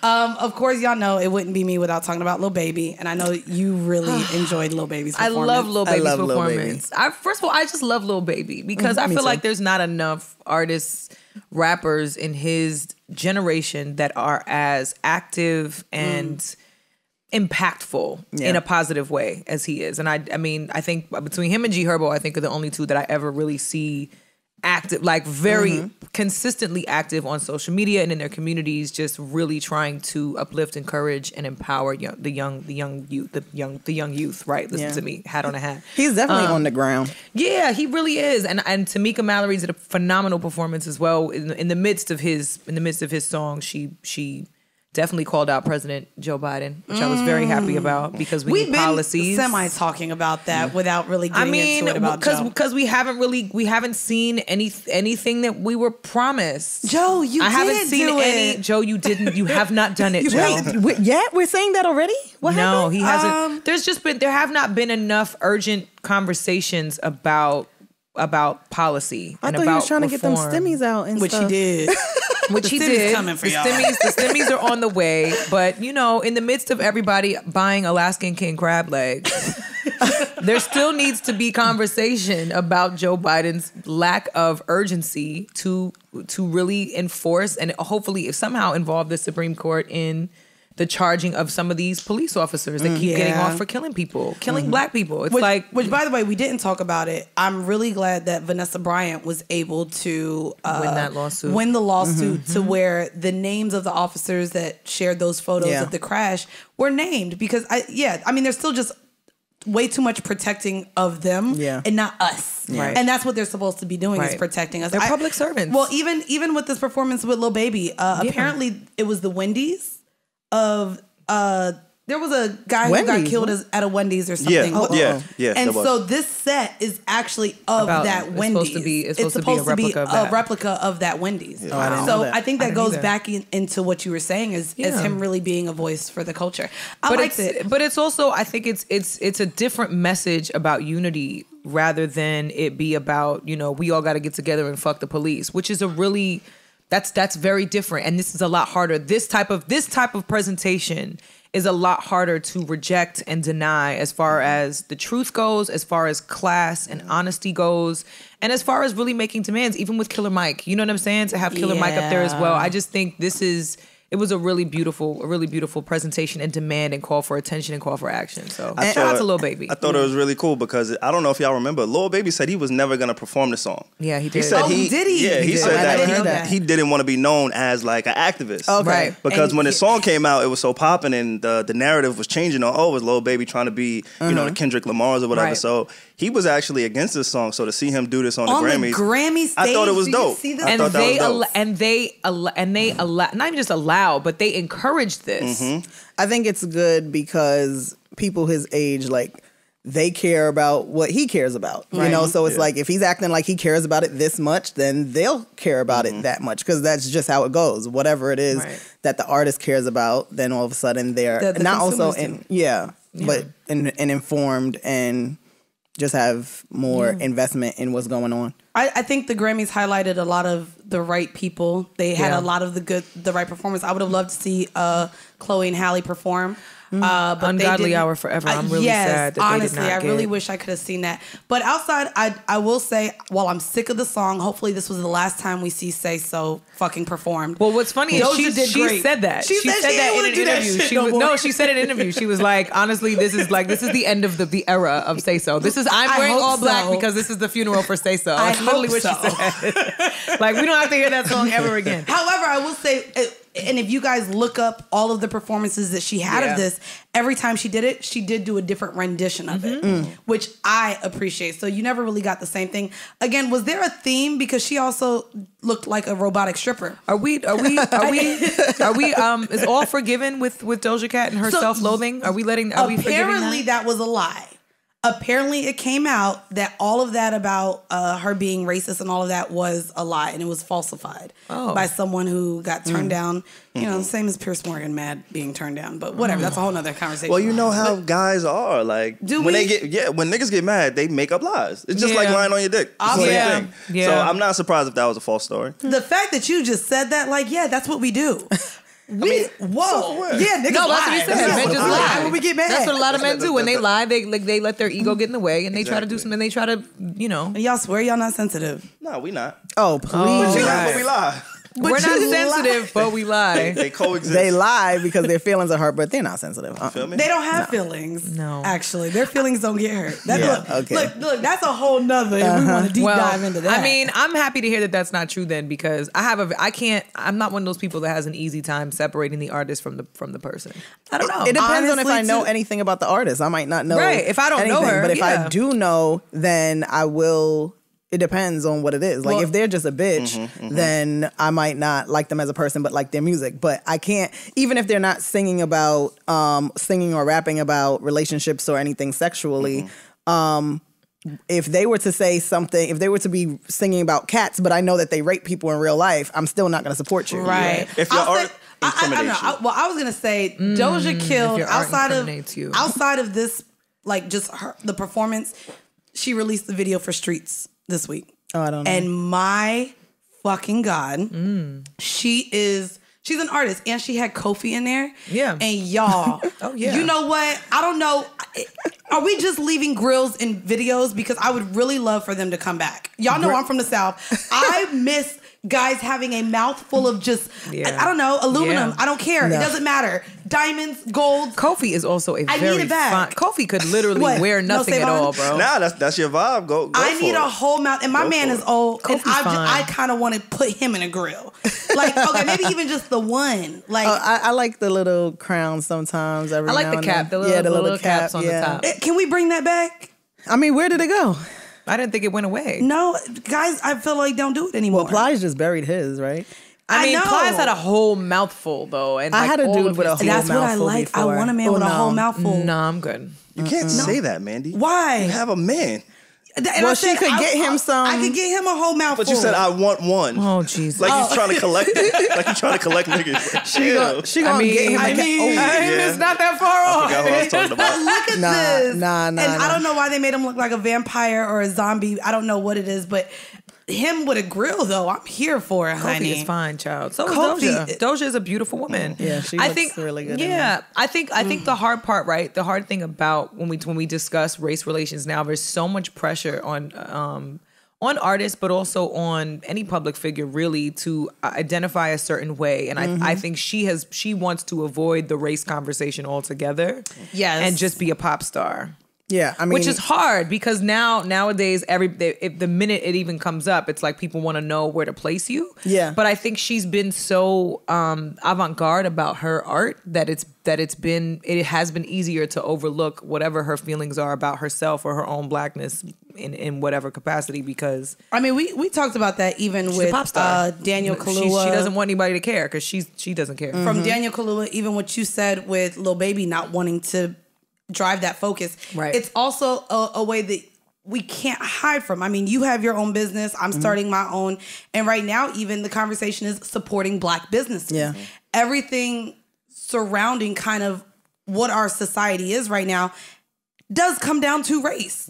Of course, y'all know it wouldn't be me without talking about Lil Baby, and I know you really enjoyed Lil Baby's performance. I love Lil Baby's Lil performance. First of all, I just love Lil Baby because I feel like there's not enough artists, rappers in his generation that are as active and impactful in a positive way as he is. And I mean, I think between him and G Herbo, I think are the only two that I ever really see active, like very consistently active on social media and in their communities, just really trying to uplift, encourage, and empower the young youth. Right, listen to me, hat on a hat. He's definitely on the ground. Yeah, he really is. And Tamika Mallory did a phenomenal performance as well. In the midst of his song, she definitely called out President Joe Biden, which I was very happy about because we've need policies. Semi talking about that without really getting into it about Joe. Because we haven't seen anything that we were promised. Joe, you haven't seen any. Joe, you didn't. You have not done it, Joe. Wait, we're saying that already? What happened? No, he hasn't. There have not been enough urgent conversations about policy and about he was trying reform. to get them stimmies out and which stuff. he did. Which he did. Coming for the stimmies are on the way. But, in the midst of everybody buying Alaskan king crab legs, there still needs to be conversation about Joe Biden's lack of urgency to really enforce and hopefully somehow involve the Supreme Court in the charging of some of these police officers that keep getting off for killing people, killing black people. It's which, by the way, we didn't talk about it. I'm really glad that Vanessa Bryant was able to win the lawsuit to where the names of the officers that shared those photos of the crash were named because there's still just way too much protecting of them and not us. Right. And that's what they're supposed to be doing is protecting us. They're public servants. Well, even with this performance with Lil Baby, apparently it was the Wendy's of there was a guy who got killed at a Wendy's or something. Yeah. And so this set is actually of that Wendy's. It's supposed to be a replica of that Wendy's. Yeah. So I think that goes back into what you were saying as him really being a voice for the culture. I liked it. But it's also, I think it's a different message about unity rather than it be about, we all got to get together and fuck the police, which is a really... That's very different, and this is a lot harder. This type of presentation is a lot harder to reject and deny as far as the truth goes, as far as class and honesty goes, and as far as really making demands, even with Killer Mike. You know what I'm saying? To have Killer Mike up there as well. I just think it was a really beautiful presentation and demand and call for attention and call for action. So shout out to Lil Baby. I thought it was really cool because I don't know if y'all remember, Lil Baby said he was never going to perform the song. Yeah, he did. He said did he? Yeah, he said that he didn't want to be known as like an activist. Okay. Right. Because when the song came out, it was so popping and the narrative was changing on, it was Lil Baby trying to be, the Kendrick Lamar's or whatever. Right. So he was actually against this song. So to see him do this on the Grammys. Grammy stage, I thought it was dope. And they not even just allow, but they encourage this. I think it's good because people his age, like, they care about what he cares about, so it's like if he's acting like he cares about it this much, then they'll care about it that much because that's just how it goes. Whatever it is that the artist cares about, then all of a sudden they're not also but informed and just have more investment in what's going on. I think the Grammys highlighted a lot of the right people. They had a lot of the right performance. I would have loved to see Chloe and Halle perform. But Ungodly Hour Forever. I'm really sad that honestly, they did not I really wish I could have seen that. But outside, I will say, while I'm sick of the song, hopefully this was the last time we see Say So fucking performed. Well, what's funny is she said that. She said that in an interview. She said in an interview. She was like, honestly, this is the end of the era of Say So. I'm wearing all black because this is the funeral for Say So. That's literally what she said. Like, we don't have to hear that song ever again. However, I will say, and if you guys look up all of the performances that she had of this, every time she did it, she did do a different rendition of it, which I appreciate. So you never really got the same thing. Again, was there a theme? Because she also looked like a robotic stripper. Are we is all forgiven with Doja Cat and her self-loathing? Are we forgiving that? Apparently that was a lie. Apparently it came out that all of that about her being racist and all of that was a lie and it was falsified by someone who got turned down. Same as Pierce Morgan mad being turned down, but whatever. That's a whole nother conversation. Well, you know how guys are. Like when niggas get mad, they make up lies. It's just like lying on your dick. Same thing. Yeah. So I'm not surprised if that was a false story. The fact that you just said that, that's what we do. Whoa. Yeah, niggas no, lie. That's what he said. Men just lie. When we get mad. That's what a lot of men do. When they lie, they let their ego get in the way and they try to do something. They try to, And y'all swear y'all not sensitive. No, we not. Oh, please. But we lie. We're not sensitive, but we lie. They coexist. They lie because their feelings are hurt, but they're not sensitive. Feel me? They don't have feelings. No. Actually, their feelings don't get hurt. Okay. Look, that's a whole nother. If we want to deep dive into that. I mean, I'm happy to hear that that's not true then, because I'm not one of those people that has an easy time separating the artist from the person. I don't know. It depends on if I know anything about the artist. I might not know. Right. If I don't know her, but if I do know, then I will. It depends on what it is. Like, if they're just a bitch, then I might not like them as a person, but like their music. But I can't, even if they're not singing about, singing or rapping about relationships or anything sexually, if they were to say something, if they were to be singing about cats, but I know that they rape people in real life, I'm still not going to support you. Right. Yeah. If your art incriminates you. I was going to say, Doja killed, outside of this, like just the performance, she released the video for Streets this week. Oh, I don't know. And my fucking God, she's an artist, and she had Kofi in there. Yeah. And y'all, you know what? I don't know. Are we just leaving grills in videos? Because I would really love for them to come back. Y'all know I'm from the South. I miss guys having a mouthful of just, I don't know, aluminum. Yeah. I don't care. No. It doesn't matter. Diamonds, gold. Kofi is also a very fine. Kofi could literally wear nothing at all, bro. Nah, that's your vibe. Go I need a whole mouth. And my man is old. Kofi's and I kind of want to put him in a grill. Like, okay, maybe even just the one. Like, I like the little crowns sometimes. I like the cap. The little caps on the top. Can we bring that back? I mean, where did it go? I didn't think it went away. No, guys, I feel like don't do it anymore. Well, Plies just buried his, right? I mean, Plies had a whole mouthful though, and I had a dude with a whole mouthful. That's what I like. Before. I want a man with a whole mouthful. No, I'm good. You can't say that, Mandy. Why? You have a man. And she could get him some. I could get him a whole mouthful. But you said I want one. Oh Jesus! Like he's trying to collect it. Like he's trying to collect niggas. She gonna get him. It's not that far off. I forgot what I was talking about. But look at this. Nah. And I don't know why they made him look like a vampire or a zombie. I don't know what it is, but him with a grill though, I'm here for it, honey. Kofi is fine, child. So is Doja. Doja is a beautiful woman. Yeah, she looks really good. Yeah, I think the hard part, right? The hard thing about when we discuss race relations now, there's so much pressure on artists, but also on any public figure, really, to identify a certain way. And I think she wants to avoid the race conversation altogether. Yes, and just be a pop star. Yeah, I mean, which is hard because nowadays if the minute it even comes up, it's like people want to know where to place you. Yeah, but I think she's been so avant-garde about her art that it has been easier to overlook whatever her feelings are about herself or her own blackness in whatever capacity. Because I mean, we talked about that even with Daniel Kaluuya. She doesn't want anybody to care because she doesn't care. From Daniel Kaluuya, even what you said with Lil Baby not wanting to drive that focus. Right. It's also a way that we can't hide from. I mean, you have your own business. I'm starting my own. And right now, even the conversation is supporting Black businesses. Yeah. Everything surrounding kind of what our society is right now does come down to race.